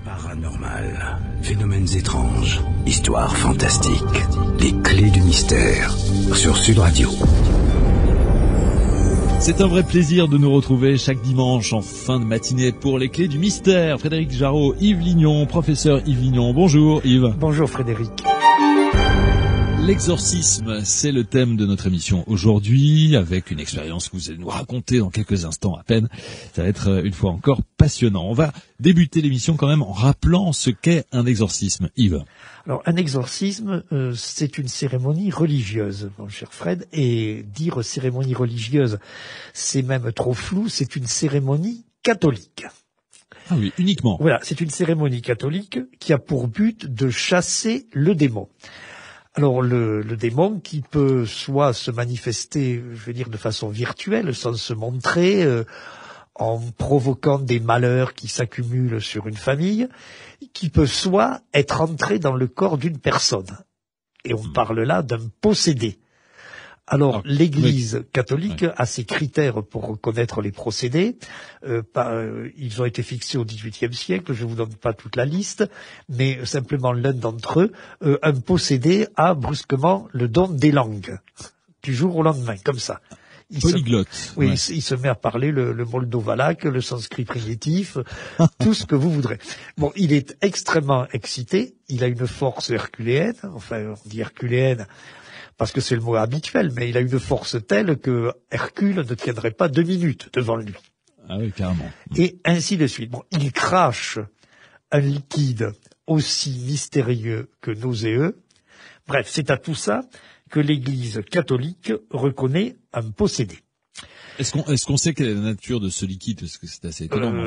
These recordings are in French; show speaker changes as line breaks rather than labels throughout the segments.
Paranormal, phénomènes étranges, histoires fantastiques, les clés du mystère, sur Sud Radio.
C'est un vrai plaisir de nous retrouver chaque dimanche en fin de matinée pour les clés du mystère. Frédéric Jarraud, Yves Lignon, professeur Yves Lignon. Bonjour Yves.
Bonjour Frédéric.
L'exorcisme, c'est le thème de notre émission aujourd'hui, avec une expérience que vous allez nous raconter dans quelques instants à peine. Ça va être une fois encore passionnant. On va débuter l'émission quand même en rappelant ce qu'est un exorcisme. Yves.
Alors un exorcisme, c'est une cérémonie religieuse, mon cher Fred, et dire cérémonie religieuse, c'est même trop flou, c'est une cérémonie catholique.
Ah oui, uniquement.
Voilà, c'est une cérémonie catholique qui a pour but de chasser le démon. Alors le démon qui peut soit se manifester, je veux dire, de façon virtuelle, sans se montrer, en provoquant des malheurs qui s'accumulent sur une famille, qui peut soit être entré dans le corps d'une personne. Et on parle là d'un possédé. Alors, l'Église catholique a ses critères pour reconnaître les procédés. Ils ont été fixés au XVIIIe siècle. Je vous donne pas toute la liste, mais simplement l'un d'entre eux. Un possédé a brusquement le don des langues du jour au lendemain, comme ça.
Polyglotte.
Il se met à parler le moldo-valaque, le sanskrit primitif, tout ce que vous voudrez. Bon, il est extrêmement excité. Il a une force herculéenne. Enfin, on dit herculéenne parce que c'est le mot habituel, mais il a une force telle que Hercule ne tiendrait pas 2 minutes devant lui.
Ah oui, carrément.
Et ainsi de suite. Bon, il crache un liquide aussi mystérieux que nauséeux. Bref, c'est à tout ça que l'Église catholique reconnaît un possédé.
Est-ce qu'on sait quelle est la nature de ce liquide? Parce que c'est assez étonnant.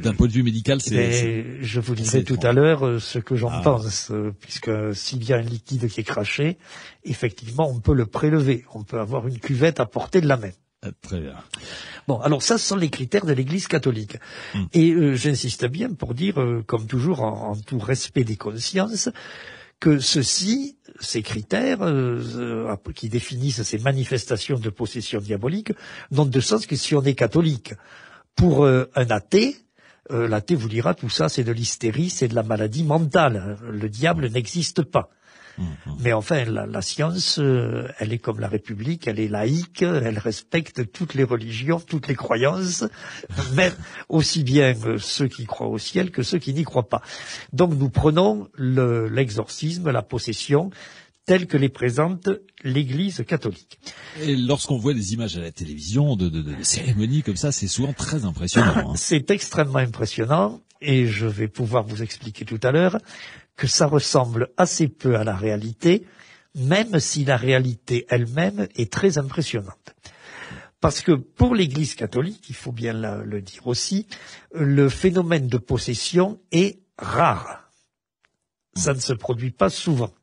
D'un point de vue médical,
je vous disais tout à l'heure ce que j'en pense, puisque s'il y a un liquide qui est craché, effectivement, on peut le prélever. On peut avoir une cuvette à portée de la main.
Très bien.
Bon, alors ça, ce sont les critères de l'Église catholique. Et j'insiste bien pour dire, comme toujours, en tout respect des consciences, que ces critères qui définissent ces manifestations de possession diabolique, n'ont de sens que si on est catholique. Pour un athée, l'athée vous dira tout ça, c'est de l'hystérie, c'est de la maladie mentale. Le diable n'existe pas. Mais enfin, la science, elle est comme la République, elle est laïque, elle respecte toutes les religions, toutes les croyances, même aussi bien ceux qui croient au ciel que ceux qui n'y croient pas. Donc nous prenons l'exorcisme, la possession, telle que les présente l'Église catholique.
Et lorsqu'on voit des images à la télévision de cérémonies comme ça, c'est souvent très impressionnant.
C'est extrêmement impressionnant, et je vais pouvoir vous expliquer tout à l'heure que ça ressemble assez peu à la réalité, même si la réalité elle-même est très impressionnante. Parce que pour l'Église catholique, il faut bien le dire aussi, le phénomène de possession est rare. Ça ne se produit pas souvent.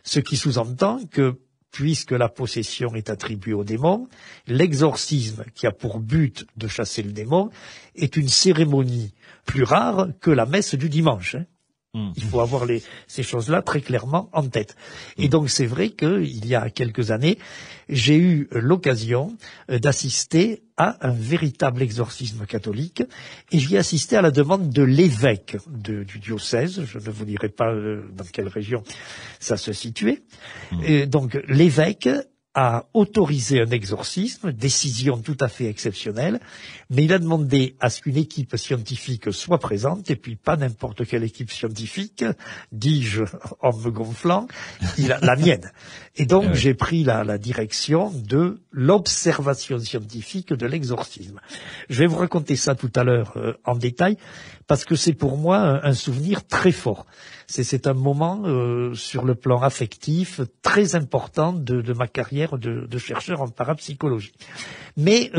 Ce qui sous-entend que, puisque la possession est attribuée au démon, l'exorcisme, qui a pour but de chasser le démon, est une cérémonie plus rare que la messe du dimanche. Il faut avoir ces choses-là très clairement en tête. Et donc c'est vrai qu'il y a quelques années, j'ai eu l'occasion d'assister à un véritable exorcisme catholique, et j'y ai assisté à la demande de l'évêque du diocèse. Je ne vous dirai pas dans quelle région ça se situait. Et donc l'évêque a autorisé un exorcisme, décision tout à fait exceptionnelle, mais il a demandé à ce qu'une équipe scientifique soit présente, et puis pas n'importe quelle équipe scientifique, dis-je en me gonflant, la mienne. Et donc j'ai pris la direction de l'observation scientifique de l'exorcisme. Je vais vous raconter ça tout à l'heure en détail, parce que c'est pour moi un souvenir très fort. C'est un moment sur le plan affectif très important de ma carrière de chercheur en parapsychologie. Mais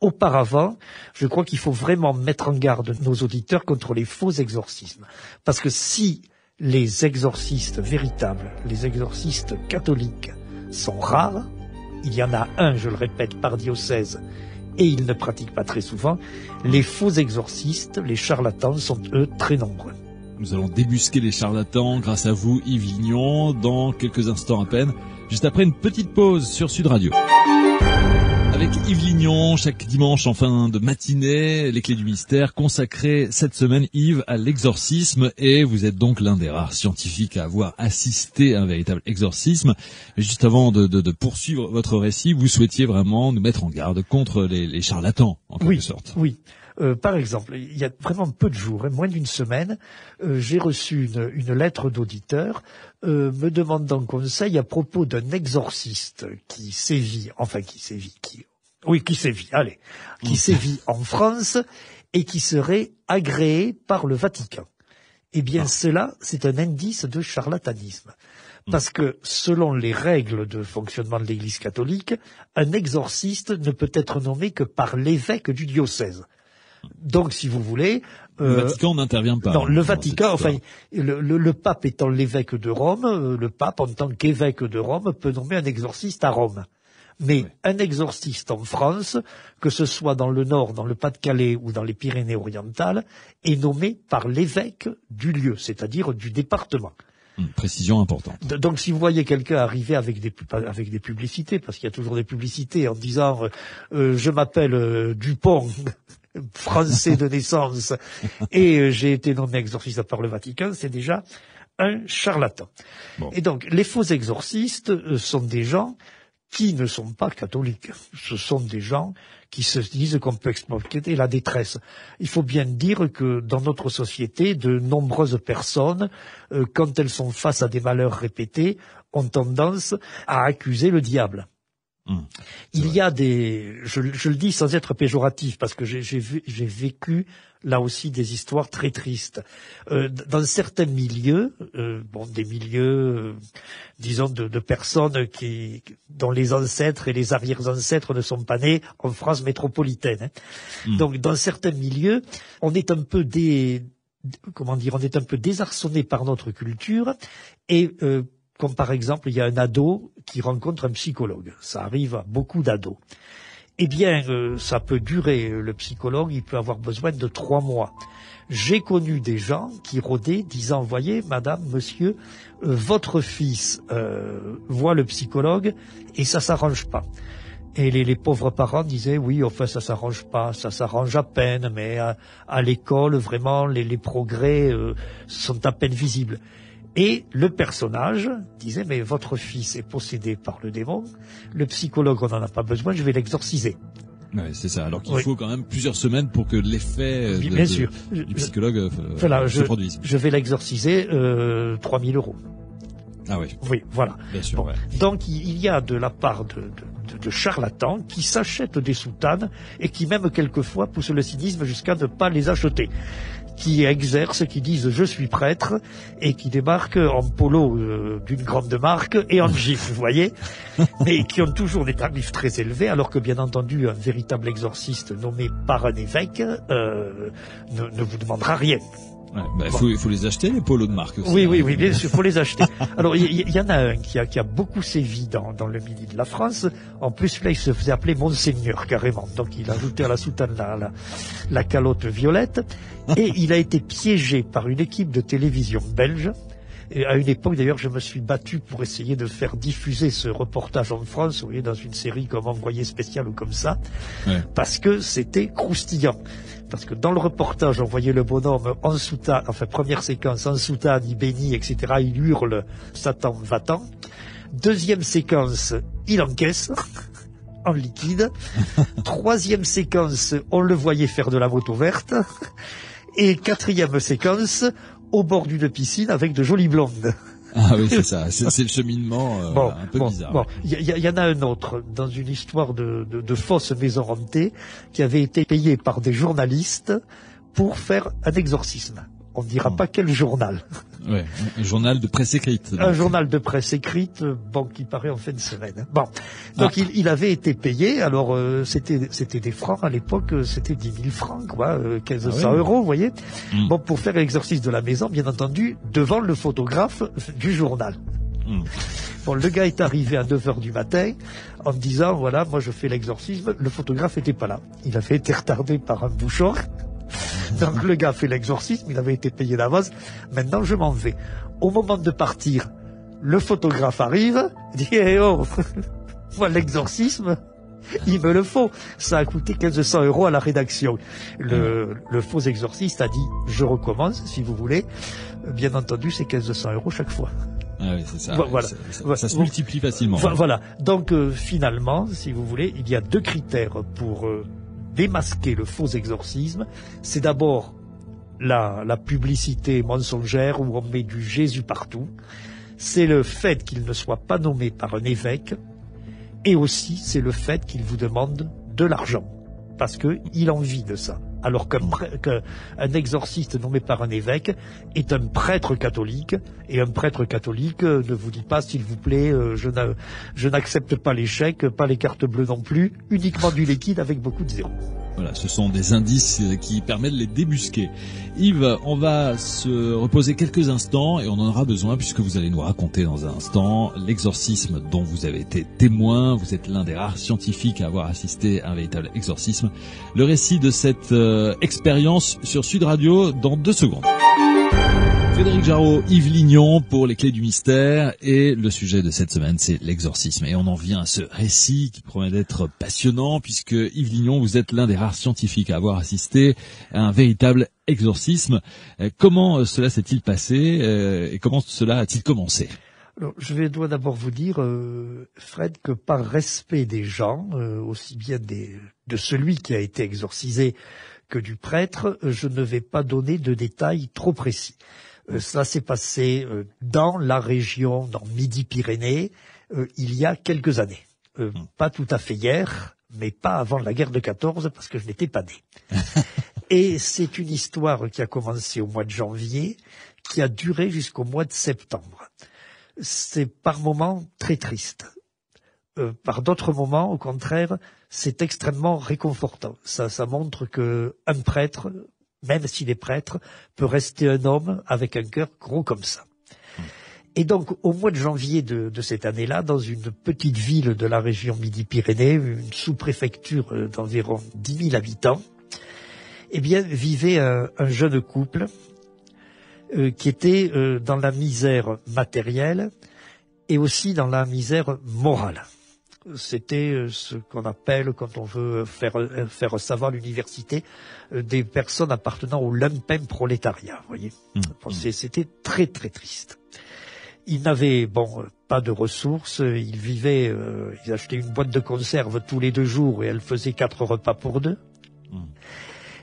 auparavant, je crois qu'il faut vraiment mettre en garde nos auditeurs contre les faux exorcismes. Parce que si les exorcistes véritables, les exorcistes catholiques sont rares, il y en a un, je le répète, par diocèse, et ils ne pratiquent pas très souvent, les faux exorcistes, les charlatans, sont eux très nombreux.
Nous allons débusquer les charlatans grâce à vous, Yves Lignon, dans quelques instants à peine, juste après une petite pause sur Sud Radio. Avec Yves Lignon, chaque dimanche en fin de matinée, les clés du mystère consacrées cette semaine, Yves, à l'exorcisme. Et vous êtes donc l'un des rares scientifiques à avoir assisté à un véritable exorcisme. Juste avant de poursuivre votre récit, vous souhaitiez vraiment nous mettre en garde contre les charlatans, en quelque sorte.
Oui. Par exemple, il y a vraiment peu de jours, moins d'une semaine, j'ai reçu une lettre d'auditeur me demandant conseil à propos d'un exorciste qui sévit en France et qui serait agréé par le Vatican. Eh bien, cela, c'est un indice de charlatanisme. Parce que, selon les règles de fonctionnement de l'Église catholique, un exorciste ne peut être nommé que par l'évêque du diocèse. Donc, si vous voulez...
le Vatican n'intervient pas.
Non, le Vatican, le pape étant l'évêque de Rome, le pape, en tant qu'évêque de Rome, peut nommer un exorciste à Rome. Mais un exorciste en France, que ce soit dans le Nord, dans le Pas-de-Calais ou dans les Pyrénées-Orientales, est nommé par l'évêque du lieu, c'est-à-dire du département.
Précision importante.
Donc, si vous voyez quelqu'un arriver avec des publicités, parce qu'il y a toujours des publicités en disant je m'appelle Dupont, français de naissance, et j'ai été nommé exorciste par le Vatican, c'est déjà un charlatan. Bon. Et donc, les faux exorcistes sont des gens qui ne sont pas catholiques. Ce sont des gens qui se disent qu'on peut exploiter la détresse. Il faut bien dire que dans notre société, de nombreuses personnes, quand elles sont face à des malheurs répétés, ont tendance à accuser le diable. Il y a je le dis sans être péjoratif, parce que j'ai vécu là aussi des histoires très tristes. Dans certains milieux, des milieux, disons, de personnes dont les ancêtres et les arrière-ancêtres ne sont pas nés en France métropolitaine. Donc, dans certains milieux, on est un peu désarçonné par notre culture et comme par exemple, il y a un ado qui rencontre un psychologue. Ça arrive à beaucoup d'ados. Eh bien, ça peut durer. Le psychologue, il peut avoir besoin de 3 mois. J'ai connu des gens qui rôdaient disant, voyez, madame, monsieur, votre fils voit le psychologue et ça s'arrange pas. Et les pauvres parents disaient, oui, enfin, ça s'arrange pas, ça s'arrange à peine, mais à l'école, vraiment, les progrès sont à peine visibles. Et le personnage disait, mais votre fils est possédé par le démon, le psychologue, on n'en a pas besoin, je vais l'exorciser.
Ouais, c'est ça. Alors qu'il faut quand même plusieurs semaines pour que l'effet du psychologue se produise. Je
vais l'exorciser 3 000 €.
Ah oui.
Oui, voilà.
Bien sûr. Bon. Ouais.
Donc il y a de la part de charlatans qui s'achètent des soutanes et qui même quelquefois poussent le cynisme jusqu'à ne pas les acheter, qui exercent, qui disent je suis prêtre et qui débarquent en polo d'une grande marque et en gif, vous voyez, mais qui ont toujours des tarifs très élevés, alors que bien entendu un véritable exorciste nommé par un évêque ne vous demandera rien.
Ouais, il faut les acheter, les polos de marque aussi.
Oui, bien sûr, faut les acheter. Alors, il y en a un qui a beaucoup sévi dans le midi de la France. En plus, là, il se faisait appeler Monseigneur, carrément. Donc, il a ajouté à la soutane la calotte violette. Et il a été piégé par une équipe de télévision belge. Et à une époque, d'ailleurs, je me suis battu pour essayer de faire diffuser ce reportage en France, vous voyez, dans une série comme Envoyé spécial ou comme ça, parce que c'était croustillant. Parce que dans le reportage, on voyait le bonhomme en soutane, enfin, première séquence, en soutane, il bénit, etc., il hurle, Satan va-t'en. Deuxième séquence, il encaisse, en liquide. Troisième séquence, on le voyait faire de la moto verte. Et quatrième séquence, au bord d'une piscine avec de jolies blondes.
Ah oui, c'est ça. C'est le cheminement un peu bizarre. Bon,
il y en a un autre dans une histoire de fausse maison hantée qui avait été payée par des journalistes pour faire un exorcisme. On ne dira pas quel journal.
Ouais, un journal de presse écrite.
Un journal de presse écrite, qui paraît en fin de semaine. Bon, donc il avait été payé. Alors c'était des francs à l'époque, c'était 10 000 francs, quoi, 1500 €, vous voyez. Bon, pour faire l'exorcisme de la maison, bien entendu, devant le photographe du journal. Bon, le gars est arrivé à 9h du matin en me disant, voilà, moi je fais l'exorcisme. Le photographe était pas là. Il avait été retardé par un bouchon. Donc le gars fait l'exorcisme, il avait été payé d'avance. Maintenant je m'en vais. Au moment de partir, le photographe arrive, dit oh, voilà l'exorcisme. Il me le faut. Ça a coûté 1500 € à la rédaction. Le faux exorciste a dit, je recommence, si vous voulez. Bien entendu, c'est 1500 € chaque fois.
Ah oui, c'est ça.
Voilà.
Ça se multiplie facilement.
Voilà. Donc, finalement, si vous voulez, il y a 2 critères pour démasquer le faux exorcisme. C'est d'abord la publicité mensongère où on met du Jésus partout. C'est le fait qu'il ne soit pas nommé par un évêque. Et aussi, c'est le fait qu'il vous demande de l'argent. Parce qu'il en vit de ça. Alors qu'un exorciste nommé par un évêque est un prêtre catholique, et un prêtre catholique ne vous dit pas, s'il vous plaît, je n'accepte pas les chèques, pas les cartes bleues non plus, uniquement du liquide avec beaucoup de zéros.
Voilà, ce sont des indices qui permettent de les débusquer. Yves, on va se reposer quelques instants et on en aura besoin puisque vous allez nous raconter dans un instant l'exorcisme dont vous avez été témoin. Vous êtes l'un des rares scientifiques à avoir assisté à un véritable exorcisme. Le récit de cette expérience sur Sud Radio dans 2 secondes. Frédéric Jarreau, Yves Lignon pour les clés du mystère, et le sujet de cette semaine c'est l'exorcisme. Et on en vient à ce récit qui promet d'être passionnant puisque Yves Lignon, vous êtes l'un des rares scientifiques à avoir assisté à un véritable exorcisme. Comment cela s'est-il passé et comment cela a-t-il commencé ?
Alors, je dois d'abord vous dire, Fred, que par respect des gens, aussi bien de celui qui a été exorcisé que du prêtre, je ne vais pas donner de détails trop précis. Cela s'est passé dans la région, dans Midi-Pyrénées, il y a quelques années. Pas tout à fait hier, mais pas avant la guerre de 14, parce que je n'étais pas né. Et c'est une histoire qui a commencé au mois de janvier, qui a duré jusqu'au mois de septembre. C'est par moments très triste. Par d'autres moments, au contraire, c'est extrêmement réconfortant. Ça montre que un prêtre, même s'il est prêtre, peut rester un homme avec un cœur gros comme ça. Et donc, au mois de janvier de cette année-là, dans une petite ville de la région Midi-Pyrénées, une sous-préfecture d'environ 10 000 habitants, eh bien, vivait un jeune couple qui était dans la misère matérielle et aussi dans la misère morale. C'était ce qu'on appelle, quand on veut faire savoir l'université, des personnes appartenant au lumpenprolétariat, vous voyez. C'était très très triste. Ils n'avaient, pas de ressources, ils vivaient, ils achetaient une boîte de conserve tous les 2 jours et elle faisait 4 repas pour 2.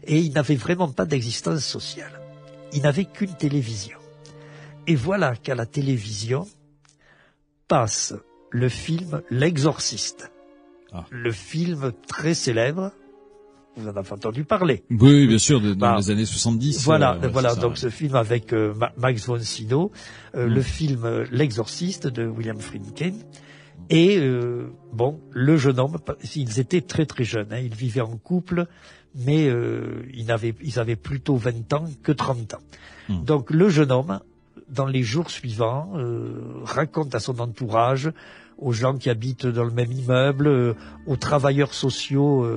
Et ils n'avaient vraiment pas d'existence sociale. Ils n'avaient qu'une télévision. Et voilà qu'à la télévision passe le film L'Exorciste. Le film très célèbre, vous en avez entendu parler.
Oui, bien sûr, dans les années 70.
Voilà, donc ce film avec Max von Sydow, le film L'Exorciste de William Friedkin. Et le jeune homme, ils étaient très très jeunes, ils vivaient en couple, mais ils avaient plutôt 20 ans que 30 ans. Donc le jeune homme, dans les jours suivants, raconte à son entourage, aux gens qui habitent dans le même immeuble, aux travailleurs sociaux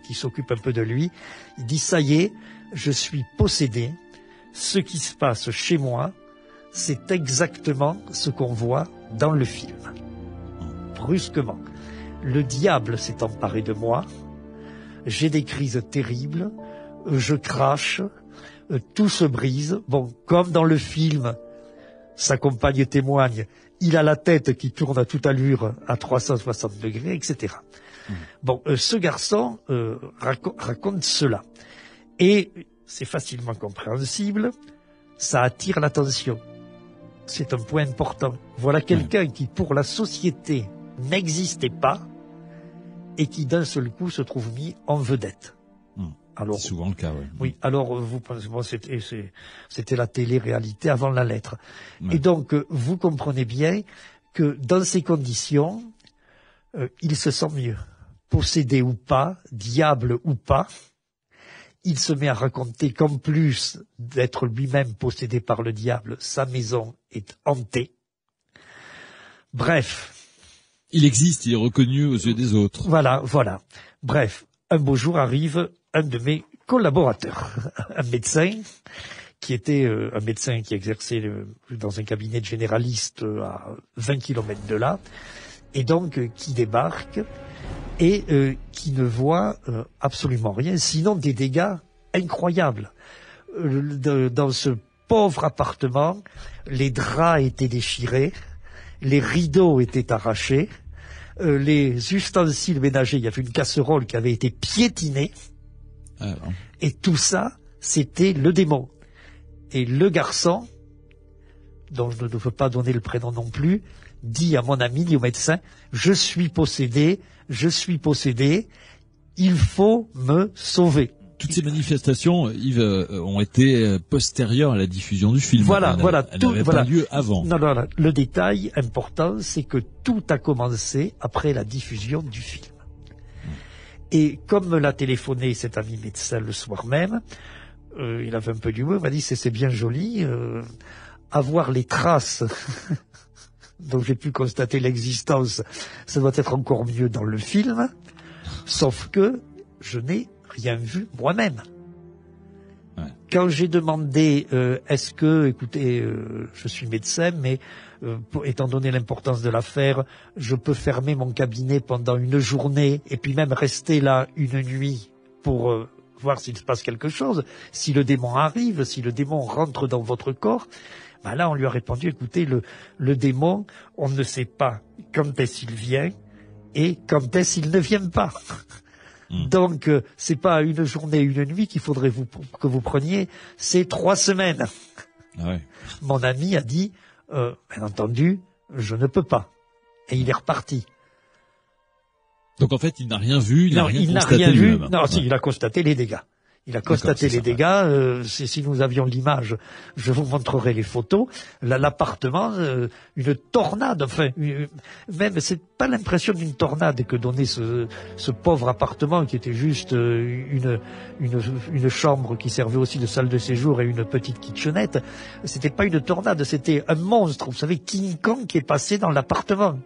qui s'occupent un peu de lui. Il dit, ça y est, je suis possédé. Ce qui se passe chez moi, c'est exactement ce qu'on voit dans le film. Brusquement, le diable s'est emparé de moi. J'ai des crises terribles. Je crache. Tout se brise. Comme dans le film, sa compagne témoigne, il a la tête qui tourne à toute allure à 360 degrés, etc. Ce garçon raconte cela. Et c'est facilement compréhensible, ça attire l'attention. C'est un point important. Voilà quelqu'un qui, pour la société, n'existait pas et qui, d'un seul coup, se trouve mis en vedette. Alors,
c'est souvent le cas, oui.
Oui, alors vous pensez, c'était la télé-réalité avant la lettre. Ouais. Et donc, vous comprenez bien que dans ces conditions, il se sent mieux. Possédé ou pas, diable ou pas, il se met à raconter qu'en plus d'être lui-même possédé par le diable, sa maison est hantée. Bref.
Il existe, il est reconnu aux yeux des autres.
Voilà. Bref, un beau jour arrive un de mes collaborateurs, un médecin qui était un médecin qui exerçait dans un cabinet de généraliste à 20 km de là, et donc qui débarque et qui ne voit absolument rien, sinon des dégâts incroyables. Dans ce pauvre appartement, les draps étaient déchirés, les rideaux étaient arrachés, les ustensiles ménagers, il y avait une casserole qui avait été piétinée, et tout ça, c'était le démon. Et le garçon, dont je ne veux pas donner le prénom non plus, dit à mon ami, dit au médecin, je suis possédé, il faut me sauver.
Toutes ces manifestations, Yves, ont été postérieures à la diffusion du film.
Voilà,
elles n'avaient pas lieu avant.
Non, le détail important, c'est que tout a commencé après la diffusion du film. Et comme me l'a téléphoné cet ami médecin le soir même, il avait un peu d'humour, il m'a dit c'est bien joli, avoir les traces dont j'ai pu constater l'existence, ça doit être encore mieux dans le film, sauf que je n'ai rien vu moi-même. Ouais. Quand j'ai demandé est-ce que, écoutez, je suis médecin, mais étant donné l'importance de l'affaire, je peux fermer mon cabinet pendant une journée et puis même rester là une nuit pour voir s'il se passe quelque chose, si le démon arrive, si le démon rentre dans votre corps. Ben là, on lui a répondu, écoutez, le démon, on ne sait pas quand est-ce qu'il vient et quand est-ce qu'il ne vient pas. Donc, c'est pas une journée, une nuit qu'il faudrait que vous preniez, c'est 3 semaines. Ah ouais. Mon ami a dit, bien entendu, je ne peux pas. Et il est reparti.
Donc en fait, il n'a rien vu, il n'a rien constaté lui-même.
Non, si, il a constaté les dégâts. Il a constaté les dégâts. Si nous avions l'image, je vous montrerai les photos. L'appartement, une tornade. Enfin, même c'est pas l'impression d'une tornade que donnait ce pauvre appartement qui était juste une chambre qui servait aussi de salle de séjour et une petite kitchenette. C'était pas une tornade, c'était un monstre. Vous savez, King Kong qui est passé dans l'appartement.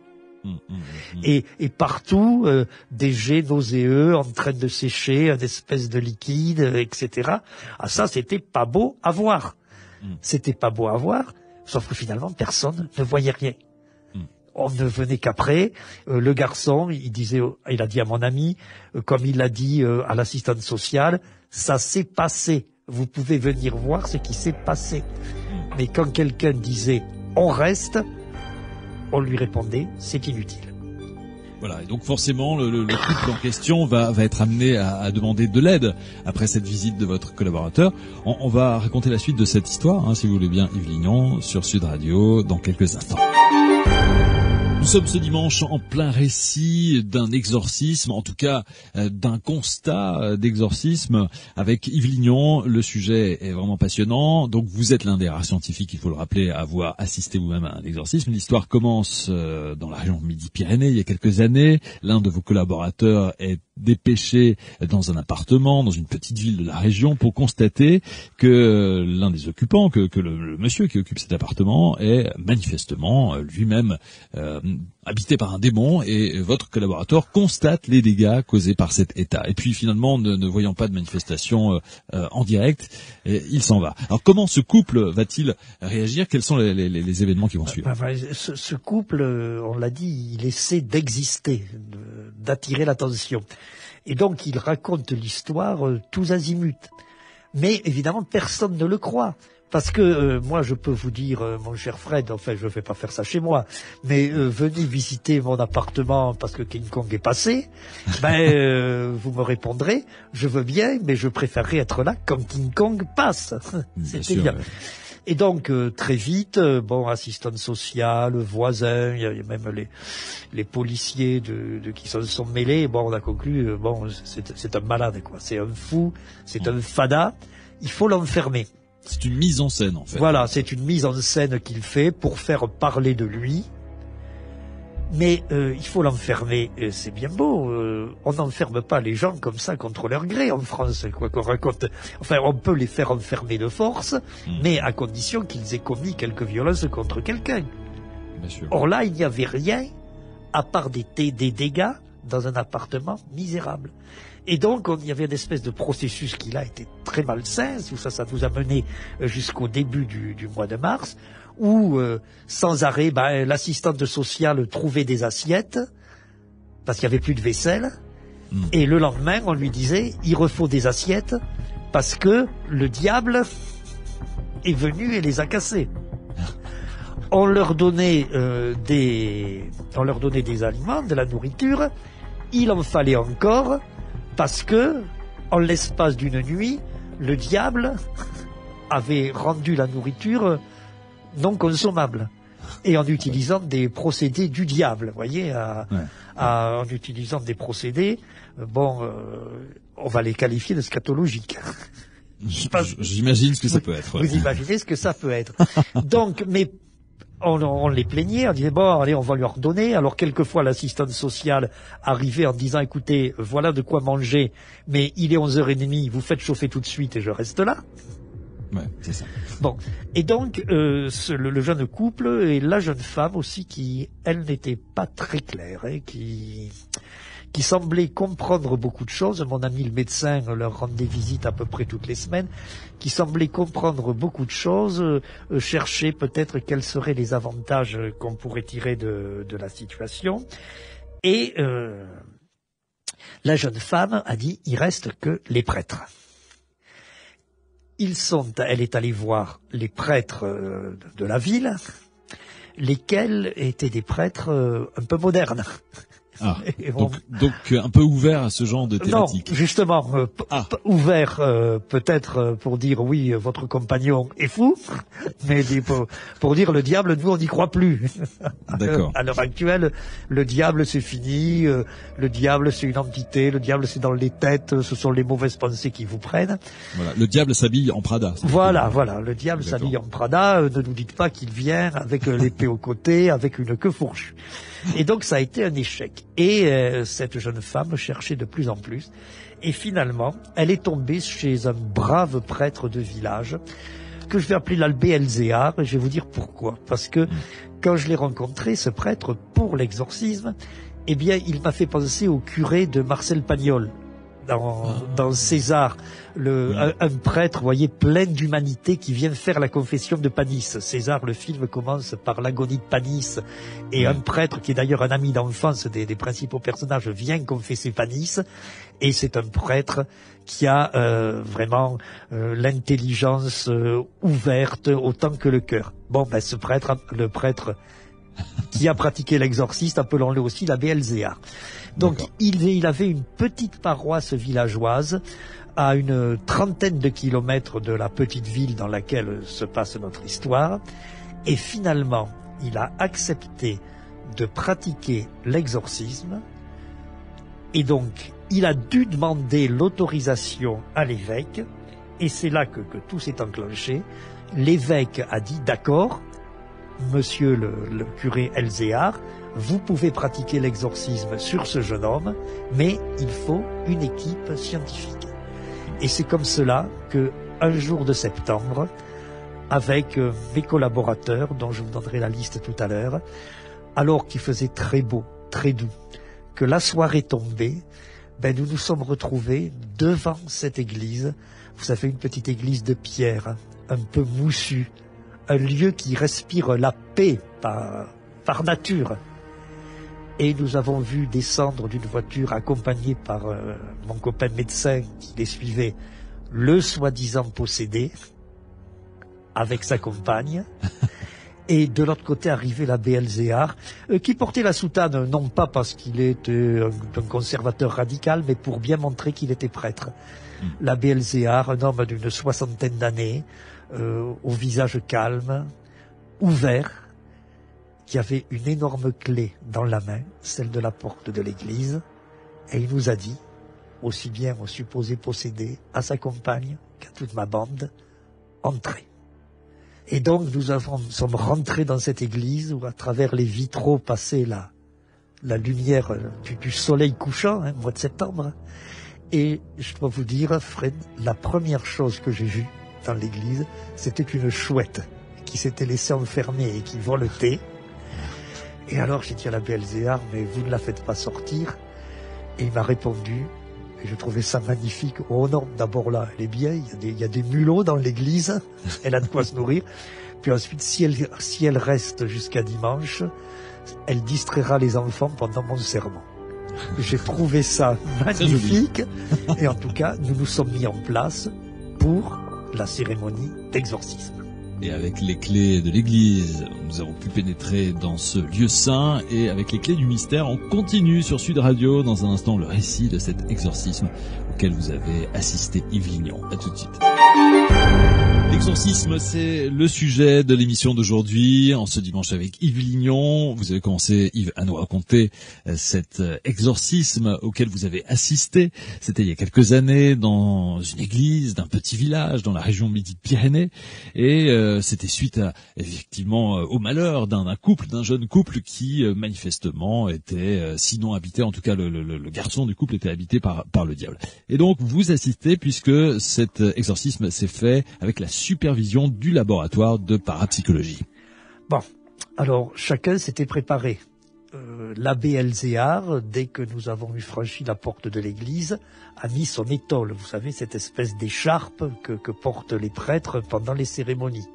Et partout, des jets nauséeux en train de sécher, une espèce de liquide, etc. Ah, ça, c'était pas beau à voir. C'était pas beau à voir, sauf que finalement, personne ne voyait rien. On ne venait qu'après. Le garçon, il a dit à mon ami, comme il l'a dit à l'assistante sociale, ça s'est passé. Vous pouvez venir voir ce qui s'est passé. Mais quand quelqu'un disait, on reste, on lui répondait, c'est inutile.
Voilà, et donc forcément, le couple en question va être amené à demander de l'aide après cette visite de votre collaborateur. On va raconter la suite de cette histoire, si vous voulez bien, Yves Lignon, sur Sud Radio, dans quelques instants. Nous sommes ce dimanche en plein récit d'un exorcisme, en tout cas d'un constat d'exorcisme avec Yves Lignon. Le sujet est vraiment passionnant. Donc vous êtes l'un des rares scientifiques, il faut le rappeler, à avoir assisté vous-même à un exorcisme. L'histoire commence dans la région Midi-Pyrénées il y a quelques années. L'un de vos collaborateurs est dépêché dans un appartement, dans une petite ville de la région, pour constater que l'un des occupants, que le monsieur qui occupe cet appartement est manifestement lui-même habité par un démon, et votre collaborateur constate les dégâts causés par cet état. Et puis finalement, ne voyant pas de manifestation en direct, il s'en va. Alors comment ce couple va-t-il réagir? Quels sont les événements qui vont suivre?
Ce couple, on l'a dit, il essaie d'exister, d'attirer l'attention. Et donc il raconte l'histoire tous azimuts. Mais évidemment, personne ne le croit. Parce que moi, je peux vous dire, mon cher Fred, enfin, je ne vais pas faire ça chez moi, mais venez visiter mon appartement parce que King Kong est passé, vous me répondrez, je veux bien, mais je préférerais être là quand King Kong passe. C'est bien. Et donc, très vite, assistante sociale, voisins, il y a même les policiers qui se sont mêlés, on a conclu, c'est un malade, quoi. C'est un fou, c'est un fada, il faut l'enfermer.
C'est une mise en scène, en fait.
Voilà, c'est une mise en scène qu'il fait pour faire parler de lui. Mais il faut l'enfermer, c'est bien beau. On n'enferme pas les gens comme ça contre leur gré en France, quoi qu'on raconte. Enfin, on peut les faire enfermer de force, mais à condition qu'ils aient commis quelque violence contre quelqu'un.
Bien sûr.
Or là, il n'y avait rien à part des dégâts dans un appartement misérable. Et donc, il y avait une espèce de processus qui là était très malsain. Tout ça, ça nous a mené jusqu'au début du mois de mars, où sans arrêt, l'assistante sociale trouvait des assiettes parce qu'il n'y avait plus de vaisselle. Et le lendemain, on lui disait, il refaut des assiettes parce que le diable est venu et les a cassées. On leur donnait des aliments, de la nourriture. Il en fallait encore parce que, en l'espace d'une nuit, le diable avait rendu la nourriture non consommable. Et en utilisant des procédés du diable, vous voyez, en utilisant des procédés, on va les qualifier de scatologiques.
J'imagine ce que ça peut être.
Vous imaginez ce que ça peut être. Donc, mais on les plaignait, on disait bon, allez, on va lui ordonner. Alors quelquefois l'assistante sociale arrivait en disant écoutez, voilà de quoi manger, mais il est 11h30, vous faites chauffer tout de suite et je reste là.
Ouais, c'est ça.
Bon, et donc le jeune couple et la jeune femme aussi qui, elle, n'était pas très claire, qui semblait comprendre beaucoup de choses. Mon ami le médecin leur rendait visite à peu près toutes les semaines, qui semblait comprendre beaucoup de choses, chercher peut-être quels seraient les avantages qu'on pourrait tirer de la situation. Et la jeune femme a dit il reste que les prêtres. Elle est allée voir les prêtres de la ville, lesquels étaient des prêtres un peu modernes.
Ah, donc un peu ouvert à ce genre de thématique.
Non, justement, ouvert peut-être pour dire oui, votre compagnon est fou, mais pour dire le diable, nous on n'y croit plus.
D'accord.
À l'heure actuelle, le diable c'est fini, le diable c'est une entité, le diable c'est dans les têtes, ce sont les mauvaises pensées qui vous prennent.
Voilà, le diable s'habille en Prada.
Voilà, le diable s'habille en Prada, ne nous dites pas qu'il vient avec l'épée au côté, avec une queue fourchue. Et donc ça a été un échec. Et cette jeune femme cherchait de plus en plus. Et finalement, elle est tombée chez un brave prêtre de village que je vais appeler l'Abbé Elzéar. Et je vais vous dire pourquoi. Parce que quand je l'ai rencontré, ce prêtre, pour l'exorcisme, eh bien, il m'a fait penser au curé de Marcel Pagnol. Dans César, un prêtre, vous voyez, plein d'humanité qui vient faire la confession de Panis. César, le film commence par l'agonie de Panis, et un prêtre qui est d'ailleurs un ami d'enfance des principaux personnages vient confesser Panis, et c'est un prêtre qui a vraiment l'intelligence ouverte autant que le cœur. Bon, ben ce prêtre, le prêtre qui a pratiqué l'exorciste, appelons-le aussi l'abbé Elzéar. Donc il avait une petite paroisse villageoise à une trentaine de kilomètres de la petite ville dans laquelle se passe notre histoire. Et finalement, il a accepté de pratiquer l'exorcisme. Et donc, il a dû demander l'autorisation à l'évêque. Et c'est là que tout s'est enclenché. L'évêque a dit d'accord, monsieur le curé Elzéar, vous pouvez pratiquer l'exorcisme sur ce jeune homme, mais il faut une équipe scientifique. Et c'est comme cela que, un jour de septembre, avec mes collaborateurs, dont je vous donnerai la liste tout à l'heure, alors qu'il faisait très beau, très doux, que la soirée tombait, nous nous sommes retrouvés devant cette église. Vous savez, une petite église de pierre, un peu moussue, un lieu qui respire la paix par nature. Et nous avons vu descendre d'une voiture accompagnée par mon copain médecin qui les suivait, le soi-disant possédé, avec sa compagne. Et de l'autre côté arrivait l'abbé Elzéar, qui portait la soutane, non pas parce qu'il était un conservateur radical, mais pour bien montrer qu'il était prêtre. L'abbé Elzéar, un homme d'une 60aine d'années, au visage calme, ouvert, qui avait une énorme clé dans la main, celle de la porte de l'église, et il nous a dit, aussi bien au supposé possédé, à sa compagne, qu'à toute ma bande, entrez. Et donc nous sommes rentrés dans cette église où à travers les vitraux passait la lumière du soleil couchant, mois de septembre. Et je dois vous dire, Fred, la première chose que j'ai vue dans l'église, c'était une chouette qui s'était laissée enfermer et qui voletait. Et alors j'ai dit à l'abbé Elzéar, mais vous ne la faites pas sortir. Et il m'a répondu, et je trouvais ça magnifique, oh non, d'abord là, elle est bien, il y a des mulots dans l'église, elle a de quoi se nourrir. Puis ensuite, si elle reste jusqu'à dimanche, elle distraira les enfants pendant mon sermon. J'ai trouvé ça magnifique. Et en tout cas, nous nous sommes mis en place pour la cérémonie d'exorcisme.
Et avec les clés de l'église, nous avons pu pénétrer dans ce lieu saint. Et avec les clés du mystère, on continue sur Sud Radio. Dans un instant, le récit de cet exorcisme auquel vous avez assisté, Yves Lignon. À tout de suite. L'exorcisme, c'est le sujet de l'émission d'aujourd'hui. En ce dimanche avec Yves Lignon, vous avez commencé, Yves, à nous raconter cet exorcisme auquel vous avez assisté. C'était il y a quelques années dans une église d'un petit village dans la région Midi-Pyrénées. Et c'était suite à, effectivement, au malheur d'un jeune couple qui, manifestement, était, sinon habité, en tout cas le garçon du couple était habité par le diable. Et donc, vous assistez puisque cet exorcisme s'est fait avec la supervision du laboratoire de parapsychologie.
Bon, alors chacun s'était préparé. L'abbé Elzéar, dès que nous avons eu franchi la porte de l'église, a mis son étole, vous savez, cette espèce d'écharpe que portent les prêtres pendant les cérémonies.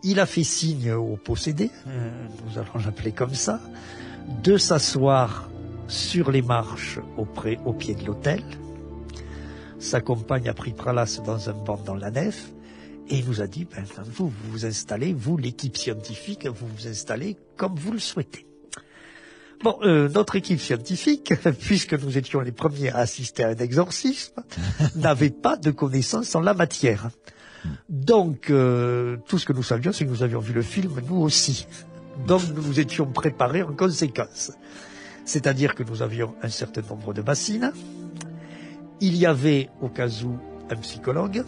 Il a fait signe au possédé, nous allons l'appeler comme ça, de s'asseoir sur les marches au pied de l'autel. Sa compagne a pris place dans un banc dans la nef et il nous a dit, vous vous installez, vous l'équipe scientifique, vous vous installez comme vous le souhaitez. Bon, notre équipe scientifique, puisque nous étions les premiers à assister à un exorcisme, n'avait pas de connaissances en la matière. Donc, tout ce que nous savions, c'est que nous avions vu le film, nous aussi. Donc, nous nous étions préparés en conséquence. C'est-à-dire que nous avions un certain nombre de bassines. Il y avait, au cas où, un psychologue.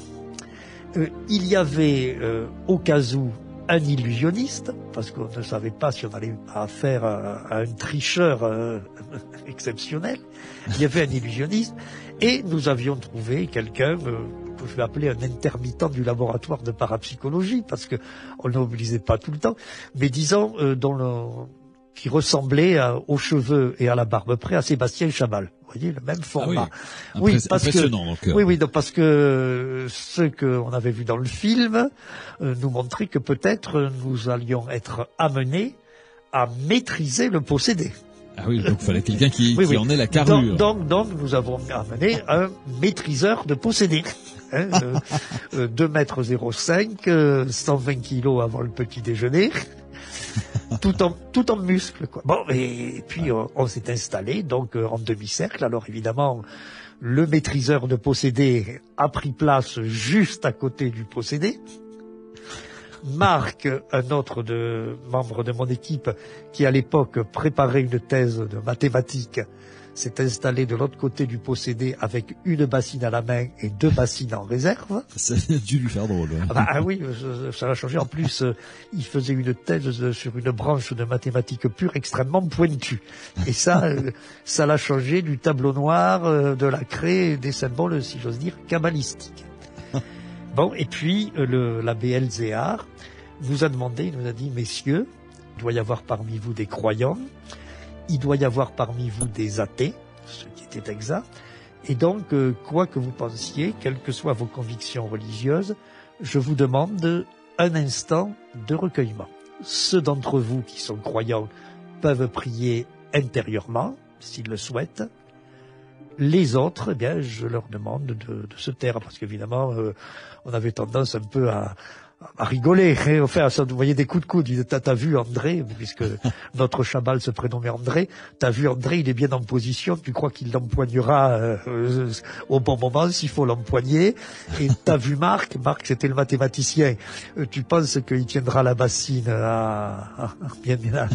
Il y avait, au cas où, un illusionniste, parce qu'on ne savait pas si on allait affaire à un tricheur exceptionnel. Il y avait un illusionniste. Et nous avions trouvé quelqu'un, que je vais appeler un intermittent du laboratoire de parapsychologie, parce que on ne l'oblisait pas tout le temps, mais disons, qui ressemblait aux cheveux et à la barbe près à Sébastien Chabal. Vous voyez, le même format.
Ah oui, impressionnant.
Oui, parce que ce qu'on avait vu dans le film nous montrait que peut-être nous allions être amenés à maîtriser le possédé.
Ah oui, donc il fallait quelqu'un qui en ait la carrure.
Donc nous avons amené un maîtriseur de possédé. 2,05 m, 120 kilos avant le petit déjeuner. tout en muscles, quoi. Bon, et puis on s'est installé donc en demi-cercle. Alors évidemment, le maîtriseur de possédé a pris place juste à côté du possédé. Marc, un autre membre de mon équipe, qui à l'époque préparait une thèse de mathématiques, s'est installé de l'autre côté du possédé avec une bassine à la main et 2 bassines en réserve.
Ça a dû lui faire drôle. Ouais.
Ah oui, ça a changé. En plus, il faisait une thèse sur une branche de mathématiques pures extrêmement pointue. Et ça l'a changé du tableau noir, de la craie, des symboles, si j'ose dire, kabbalistiques. Bon, et puis l'abbé Elzéar nous a demandé, il nous a dit, messieurs, il doit y avoir parmi vous des croyants, il doit y avoir parmi vous des athées, ce qui était exact, et donc, quoi que vous pensiez, quelles que soient vos convictions religieuses, je vous demande un instant de recueillement. Ceux d'entre vous qui sont croyants peuvent prier intérieurement, s'ils le souhaitent. Les autres, eh bien, je leur demande de se taire, parce qu'évidemment, on avait tendance un peu à rigoler. Enfin, ça, vous voyez des coups de coude. T'as vu André, puisque notre Chabal se prénommait André, t'as vu André, il est bien en position, tu crois qu'il l'empoignera au bon moment, s'il faut l'empoigner. Et t'as vu Marc, c'était le mathématicien, tu penses qu'il tiendra la bassine bien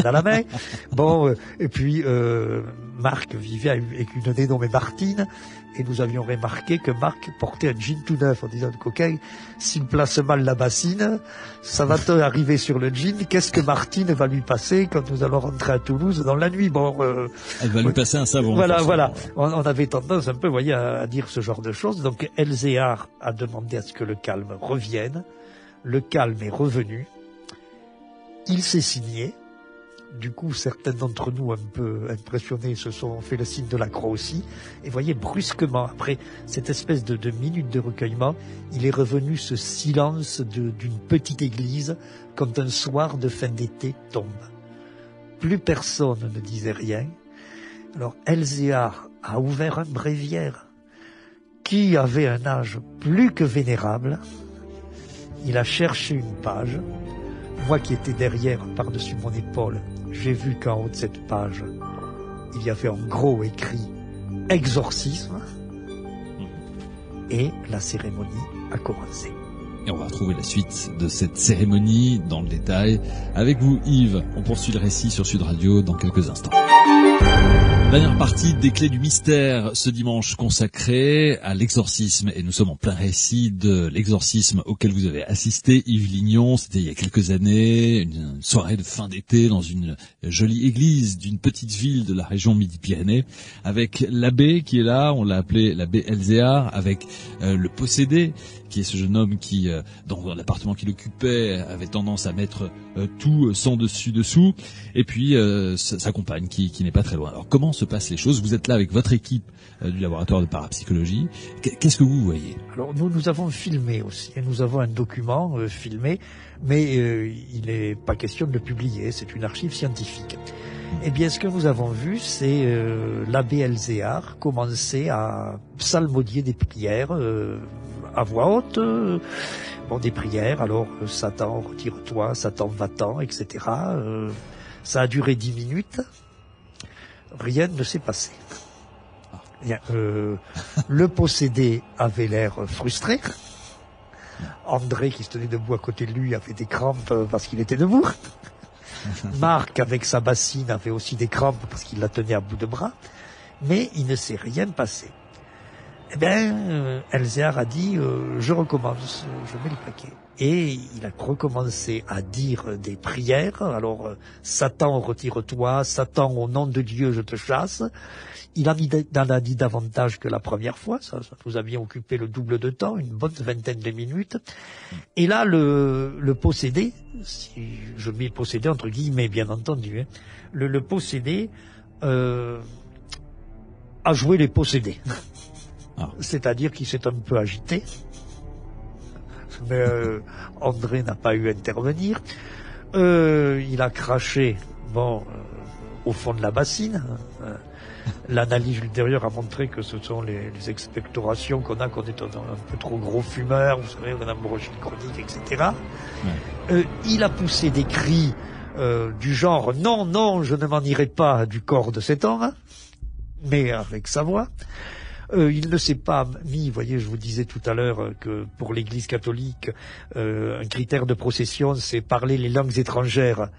à la main. Bon, et puis Marc vivait avec une dénommée Martine, et nous avions remarqué que Marc portait un jean tout neuf en disant au coquin, s'il place mal la bassine, ça va arriver sur le jean, qu'est-ce que Martine va lui passer quand nous allons rentrer à Toulouse dans la nuit? Bon,
elle va lui passer un savon.
Voilà. On avait tendance un peu, vous voyez, à dire ce genre de choses. Donc Elzéar a demandé à ce que le calme revienne. Le calme est revenu. Il s'est signé. Du coup, certains d'entre nous, un peu impressionnés, se sont fait le signe de la croix aussi. Et voyez, brusquement, après cette espèce de minute de recueillement, il est revenu ce silence d'une petite église quand un soir de fin d'été tombe. Plus personne ne disait rien. Alors, Elzéar a ouvert un bréviaire qui avait un âge plus que vénérable. Il a cherché une page. Moi qui étais derrière, par-dessus mon épaule, j'ai vu qu'en haut de cette page, il y avait en gros écrit « Exorcisme » et la cérémonie a commencé.
Et on va retrouver la suite de cette cérémonie dans le détail. Avec vous, Yves, on poursuit le récit sur Sud Radio dans quelques instants. Dernière partie des Clés du Mystère, ce dimanche consacré à l'exorcisme. Et nous sommes en plein récit de l'exorcisme auquel vous avez assisté, Yves Lignon. C'était il y a quelques années, une soirée de fin d'été dans une jolie église d'une petite ville de la région Midi-Pyrénées, avec l'abbé qui est là, on l'a appelé l'abbé Elzéar, avec le possédé, qui est ce jeune homme qui, dans l'appartement qu'il occupait, avait tendance à mettre tout sans dessus-dessous, et puis sa compagne qui n'est pas très loin. Alors comment se passent les choses? Vous êtes là avec votre équipe du laboratoire de parapsychologie. Qu'est-ce que vous voyez?
Alors nous avons filmé aussi, et nous avons un document filmé, mais il n'est pas question de le publier, c'est une archive scientifique. Eh bien, ce que nous avons vu, c'est l'abbé Elzéar commencer à psalmodier des prières à voix haute, des prières, alors Satan, retire-toi, Satan, va-t'en, etc. Ça a duré 10 minutes, rien ne s'est passé. Bien, le possédé avait l'air frustré. André, qui se tenait debout à côté de lui, avait des crampes parce qu'il était debout. Marc, avec sa bassine, avait aussi des crampes parce qu'il la tenait à bout de bras. Mais il ne s'est rien passé. Eh bien, Elzéar a dit, je recommence, je mets le paquet. Et il a recommencé à dire des prières. Alors, Satan, retire-toi, Satan, au nom de Dieu, je te chasse. Il en a dit davantage que la première fois. Ça nous a bien occupé le double de temps, une bonne vingtaine de minutes. Et là, le possédé, si je mets possédé entre guillemets, bien entendu, le possédé a joué les possédés. C'est-à-dire qu'il s'est un peu agité. Mais André n'a pas eu à intervenir. Il a craché, au fond de la bassine. L'analyse ultérieure a montré que ce sont les expectorations qu'on est un peu trop gros fumeur, vous savez, on a une bronchite chronique, etc. Ouais. Il a poussé des cris du genre « Non, non, je ne m'en irai pas du corps de cet homme », mais avec sa voix. Il ne s'est pas mis, vous voyez, je vous disais tout à l'heure que pour l'Église catholique, un critère de procession, c'est parler les langues étrangères.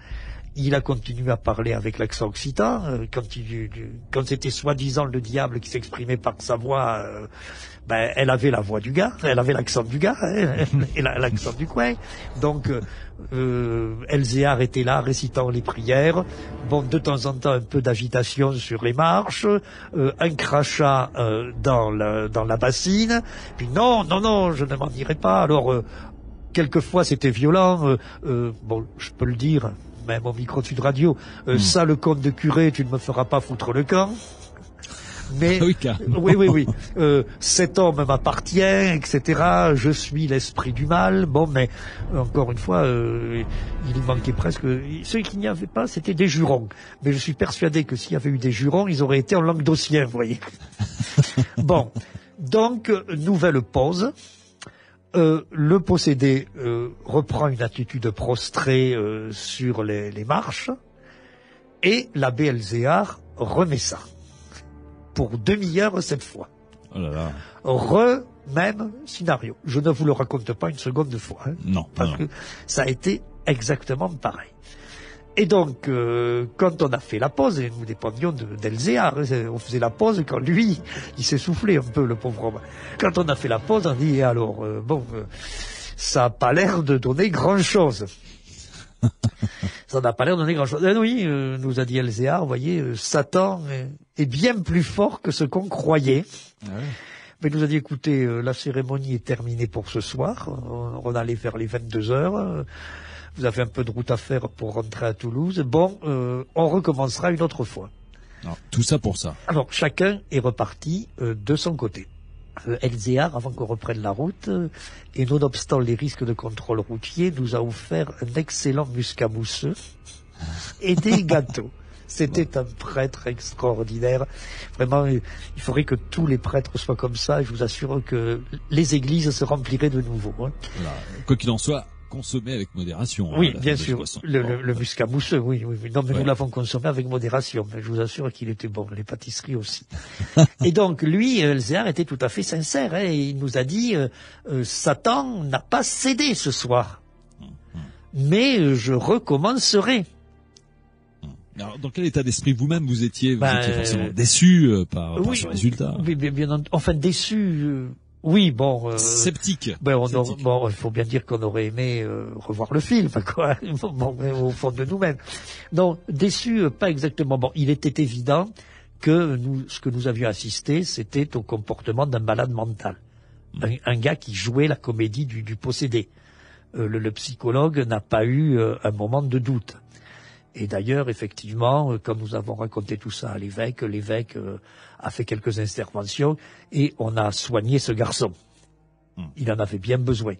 Il a continué à parler avec l'accent occitan. Quand c'était soi-disant le diable qui s'exprimait par sa voix, elle avait la voix du gars, elle avait l'accent du gars, et l'accent du coin. Donc, Elzéar était là récitant les prières. De temps en temps, un peu d'agitation sur les marches, un crachat dans la bassine. Puis non, je ne m'en irai pas. Alors, quelquefois, c'était violent. Je peux le dire, même au micro de Sud Radio, ça, le comte de curé, tu ne me feras pas foutre le camp. Mais oui. Cet homme m'appartient, etc. Je suis l'esprit du mal. Mais encore une fois, il manquait presque. Ce qu'il n'y avait pas, c'était des jurons. Mais je suis persuadé que s'il y avait eu des jurons, ils auraient été en langue d'ossien, vous voyez. Donc nouvelle pause. Le possédé reprend une attitude prostrée sur les marches, et l'abbé Elzéar remet ça. Pour demi-heure cette fois.
Oh là là.
Même scénario. Je ne vous le raconte pas une seconde de fois.
Non.
Parce que ça a été exactement pareil. Et donc, quand on a fait la pause, et nous dépendions d'Elzéar, on faisait la pause quand lui, il s'est soufflé un peu, le pauvre homme. Quand on a fait la pause, on dit, alors, ça n'a pas l'air de donner grand-chose. Ça n'a pas l'air de donner grand-chose. Oui, nous a dit Elzéar, vous voyez, Satan est bien plus fort que ce qu'on croyait. Ah ouais. Mais il nous a dit, écoutez, la cérémonie est terminée pour ce soir. On allait vers les 22h. Vous avez un peu de route à faire pour rentrer à Toulouse. On recommencera une autre fois.
Alors, tout ça pour ça.
Alors, chacun est reparti de son côté. Elzéar, avant qu'on reprenne la route, et nonobstant les risques de contrôle routier, nous a offert un excellent muscat mousseux et des gâteaux. C'était un prêtre extraordinaire. Vraiment, il faudrait que tous les prêtres soient comme ça. Et je vous assure que les églises se rempliraient de nouveau. Hein.
Voilà. Quoi qu'il en soit, consommer avec modération.
Oui, bien sûr. Le muscat mousseux, oui. Non, mais nous l'avons consommé avec modération. Mais je vous assure qu'il était bon. Les pâtisseries aussi. Et donc, lui, Elzéar était tout à fait sincère. Hein, et il nous a dit, Satan n'a pas cédé ce soir. Mais je recommencerai.
Alors, dans quel état d'esprit vous-même vous étiez forcément déçu par ce résultat.
Oui, bien, enfin déçu. Oui, bon.
Sceptique.
Il faut bien dire qu'on aurait aimé revoir le film, quoi. Au fond de nous-mêmes. Non, déçu, pas exactement. Bon, il était évident que ce que nous avions assisté, c'était au comportement d'un malade mental, un gars qui jouait la comédie du possédé. Le psychologue n'a pas eu un moment de doute. Et d'ailleurs, effectivement, quand nous avons raconté tout ça à l'évêque a fait quelques interventions et on a soigné ce garçon. Il en avait bien besoin.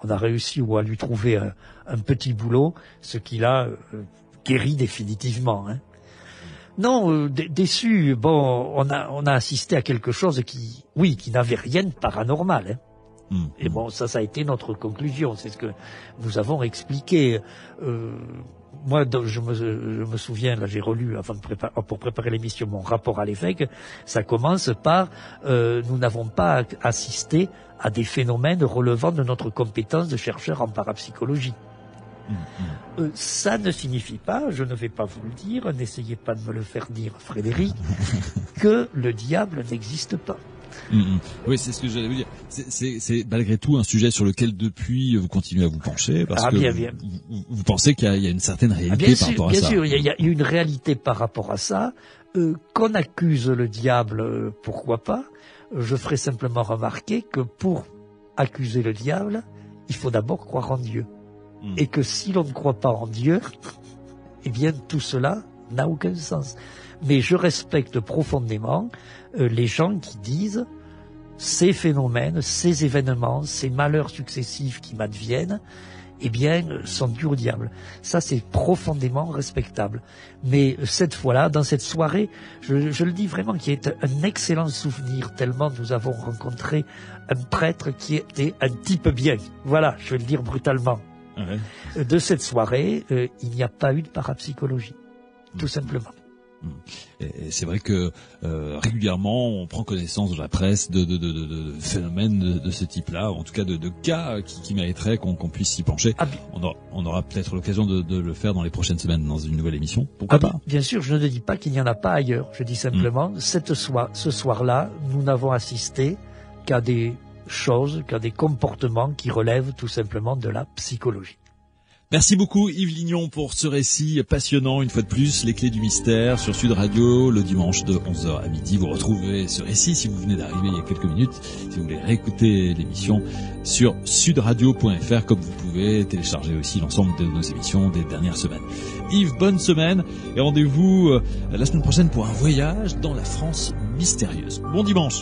On a réussi à lui trouver un petit boulot, ce qui l'a guéri définitivement. Hein. Non, déçu, bon, on a assisté à quelque chose qui n'avait rien de paranormal. Hein. Et bon, ça a été notre conclusion, c'est ce que nous avons expliqué. Moi, je me souviens, là, j'ai relu pour préparer l'émission mon rapport à l'évêque. Ça commence par nous n'avons pas assisté à des phénomènes relevant de notre compétence de chercheur en parapsychologie. Ça ne signifie pas, je ne vais pas vous le dire, n'essayez pas de me le faire dire, Frédéric, que le diable n'existe pas.
Oui, c'est ce que j'allais vous dire. C'est malgré tout un sujet sur lequel depuis vous continuez à vous pencher parce que
bien.
Vous pensez qu'il y a une certaine réalité par rapport à ça.
Bien sûr, il y a une réalité par rapport à ça. Qu'on accuse le diable, pourquoi pas. Je ferai simplement remarquer que pour accuser le diable, il faut d'abord croire en Dieu. Et que si l'on ne croit pas en Dieu, eh bien tout cela n'a aucun sens. Mais je respecte profondément les gens qui disent ces phénomènes, ces événements, ces malheurs successifs qui m'adviennent, eh bien, sont dus au diable. Ça, c'est profondément respectable. Mais cette fois-là, dans cette soirée, je le dis vraiment, qui est un excellent souvenir, tellement nous avons rencontré un prêtre qui était un type bien. Voilà, je vais le dire brutalement. Ouais. De cette soirée, il n'y a pas eu de parapsychologie, tout simplement.
Et c'est vrai que régulièrement on prend connaissance de la presse de phénomènes de ce type-là, en tout cas de cas qui mériteraient qu'on puisse s'y pencher. On aura peut-être l'occasion de le faire dans les prochaines semaines dans une nouvelle émission. Pourquoi pas?
Bien sûr, je ne dis pas qu'il n'y en a pas ailleurs. Je dis simplement, ce soir-là, nous n'avons assisté qu'à des choses, qu'à des comportements qui relèvent tout simplement de la psychologie.
Merci beaucoup Yves Lignon pour ce récit passionnant, une fois de plus, les clés du mystère sur Sud Radio, le dimanche de 11h à midi. Vous retrouvez ce récit si vous venez d'arriver il y a quelques minutes, si vous voulez réécouter l'émission sur sudradio.fr, comme vous pouvez télécharger aussi l'ensemble de nos émissions des dernières semaines. Yves, bonne semaine et rendez-vous la semaine prochaine pour un voyage dans la France mystérieuse. Bon dimanche.